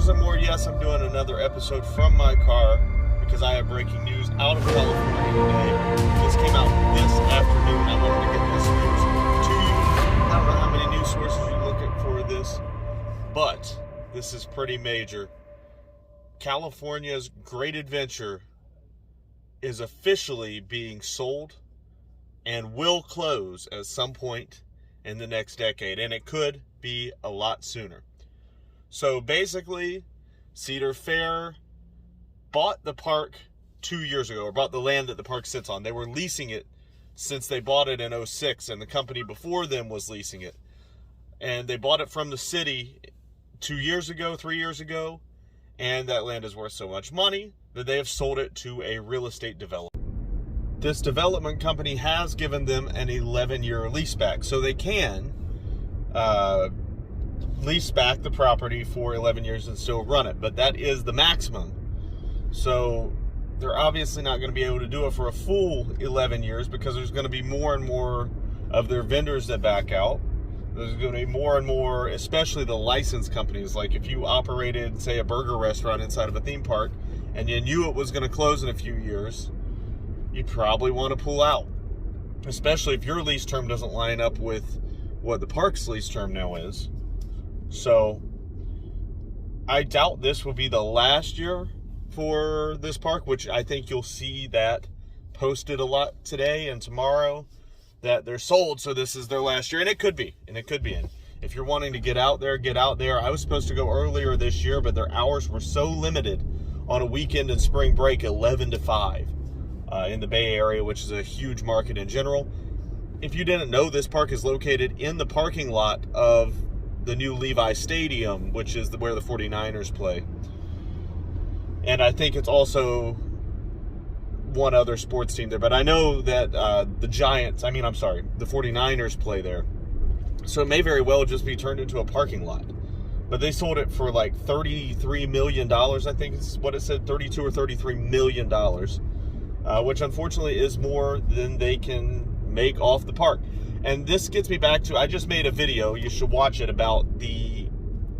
RailBlazers and more. Yes, I'm doing another episode from my car because I have breaking news out of California today. This came out this afternoon. I wanted to get this news to you. I don't know how many news sources you look at for this, but this is pretty major. California's Great Adventure is officially being sold and will close at some point in the next decade, and it could be a lot sooner. So basically, Cedar Fair bought the park 2 years ago, or bought the land that the park sits on. They were leasing it since they bought it in 2006, and the company before them was leasing it. And they bought it from the city 2 years ago, 3 years ago, and that land is worth so much money that they have sold it to a real estate developer. This development company has given them an 11-year lease back, so they can lease back the property for 11 years and still run it, but that is the maximum. So they're obviously not going to be able to do it for a full 11 years because there's going to be more and more of their vendors that back out. There's going to be more and more, especially the licensed companies. Like if you operated, say, a burger restaurant inside of a theme park and you knew it was going to close in a few years, you'd probably want to pull out, especially if your lease term doesn't line up with what the park's lease term now is. So I doubt this will be the last year for this park, which I think you'll see that posted a lot today and tomorrow, that they're sold, so this is their last year. And it could be. And if you're wanting to get out there, get out there. I was supposed to go earlier this year, but their hours were so limited on a weekend in spring break, 11 to 5 in the Bay Area, which is a huge market in general. If you didn't know, this park is located in the parking lot of the new Levi Stadium, which is where the 49ers play. And I think it's also one other sports team there, but I know that the 49ers play there. So it may very well just be turned into a parking lot. But they sold it for like $33 million, I think is what it said, $32 or $33 million, which unfortunately is more than they can make off the park. And this gets me back to, I just made a video, you should watch it, about the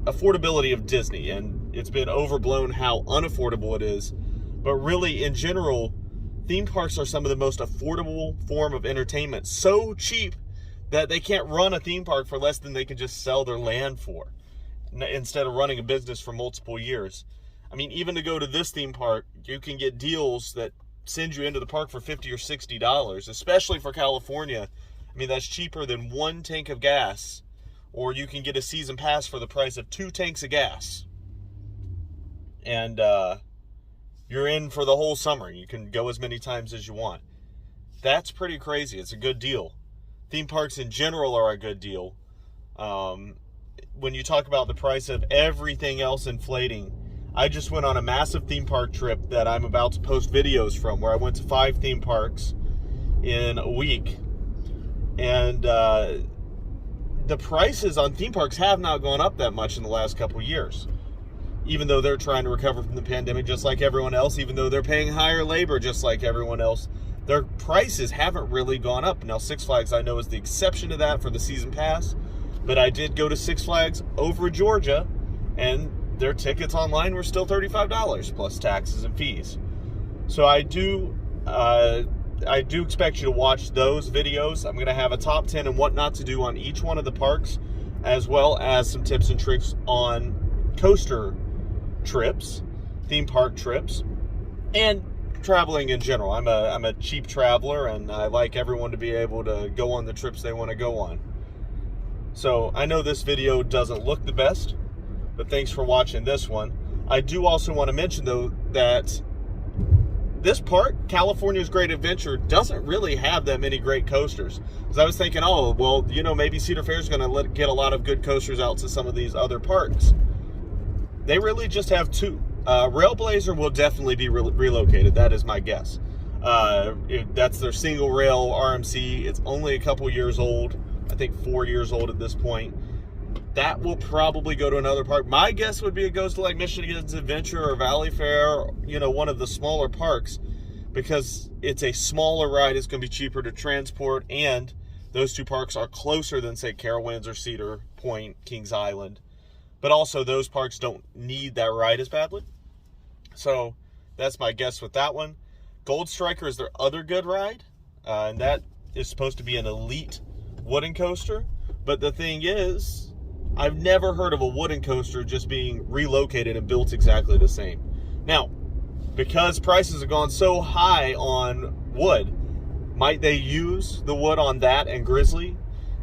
affordability of Disney. And it's been overblown how unaffordable it is. But really, in general, theme parks are some of the most affordable form of entertainment. So cheap that they can't run a theme park for less than they can just sell their land for, instead of running a business for multiple years. I mean, even to go to this theme park, you can get deals that send you into the park for $50 or $60, especially for California. I mean, that's cheaper than 1 tank of gas, or you can get a season pass for the price of 2 tanks of gas. And you're in for the whole summer. You can go as many times as you want. That's pretty crazy. It's a good deal. Theme parks in general are a good deal. When you talk about the price of everything else inflating, I just went on a massive theme park trip that I'm about to post videos from, where I went to 5 theme parks in a week. And the prices on theme parks have not gone up that much in the last couple of years. Even though they're trying to recover from the pandemic just like everyone else, even though they're paying higher labor just like everyone else, their prices haven't really gone up. Now, Six Flags, I know, is the exception to that for the season pass. But I did go to Six Flags over Georgia, and their tickets online were still $35 plus taxes and fees. So I do expect you to watch those videos. I'm going to have a top 10 and what not to do on each one of the parks, as well as some tips and tricks on coaster trips, theme park trips, and traveling in general. I'm a cheap traveler, and I like everyone to be able to go on the trips they want to go on. So I know this video doesn't look the best, but thanks for watching this one. I do also want to mention, though, that this park, California's Great Adventure, doesn't really have that many great coasters. Because I was thinking, oh, well, you know, maybe Cedar Fair is going to get a lot of good coasters out to some of these other parks. They really just have 2. RailBlazer will definitely be relocated. That is my guess. That's their single rail RMC. It's only a couple years old. I think 4 years old at this point. That will probably go to another park. My guess would be it goes to like Michigan's Adventure or Valley Fair, you know, one of the smaller parks, because it's a smaller ride. It's going to be cheaper to transport, and those 2 parks are closer than, say, Carowinds or Cedar Point, Kings Island. but also those parks don't need that ride as badly. So that's my guess with that one. Gold Striker is their other good ride, and that is supposed to be an elite wooden coaster. But the thing is, I've never heard of a wooden coaster just being relocated and built exactly the same. Now, because prices have gone so high on wood, might they use the wood on that and Grizzly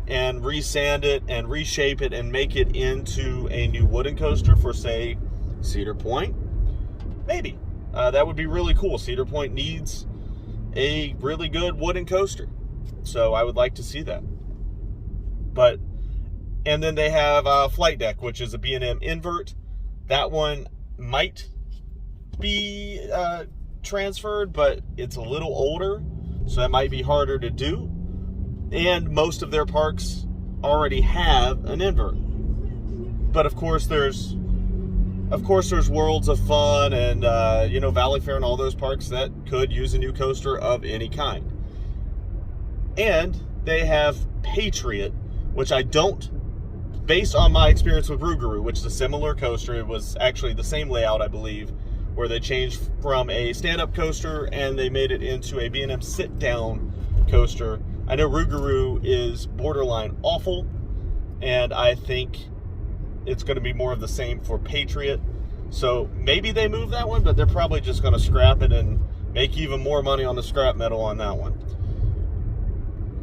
and resand it and reshape it and make it into a new wooden coaster for, say, Cedar Point? Maybe. That would be really cool. Cedar Point needs a really good wooden coaster, so I would like to see that. And then they have Flight Deck, which is a B&M invert. That one might be transferred, but it's a little older, so that might be harder to do. And most of their parks already have an invert. But of course there's Worlds of Fun and Valley Fair and all those parks that could use a new coaster of any kind. And they have Patriot, which I don't, based on my experience with Rougarou, which is a similar coaster. It was actually the same layout, I believe, where they changed from a stand-up coaster and they made it into a B&M sit-down coaster. I know Rougarou is borderline awful, and I think it's going to be more of the same for Patriot. So maybe they move that one, but they're probably just going to scrap it and make even more money on the scrap metal on that one.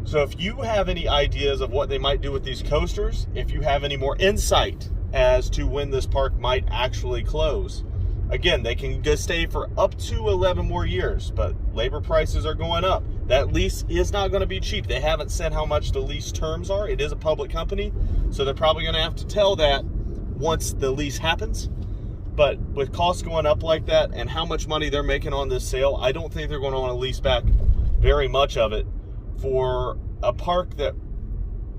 So if you have any ideas of what they might do with these coasters, if you have any more insight as to when this park might actually close, again, they can stay for up to 11 more years, but labor prices are going up. That lease is not going to be cheap. They haven't said how much the lease terms are. It is a public company, so they're probably going to have to tell that once the lease happens. But with costs going up like that and how much money they're making on this sale, I don't think they're going to want to lease back very much of it for a park that,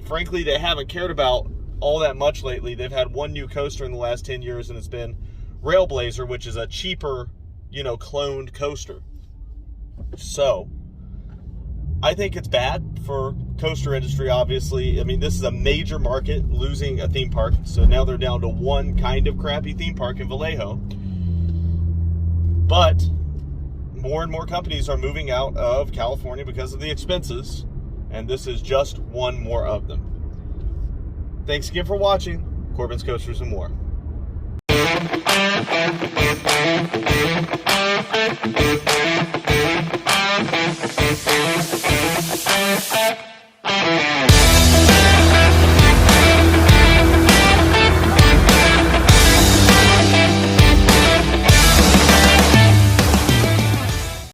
frankly, they haven't cared about all that much lately. They've had one new coaster in the last 10 years, and it's been RailBlazer, which is a cheaper, cloned coaster. So I think it's bad for coaster industry, obviously. I mean, this is a major market, losing a theme park. So now they're down to one kind of crappy theme park in Vallejo. But more and more companies are moving out of California because of the expenses. And this is just one more of them. Thanks again for watching Corbin's Coasters and More. Thank you.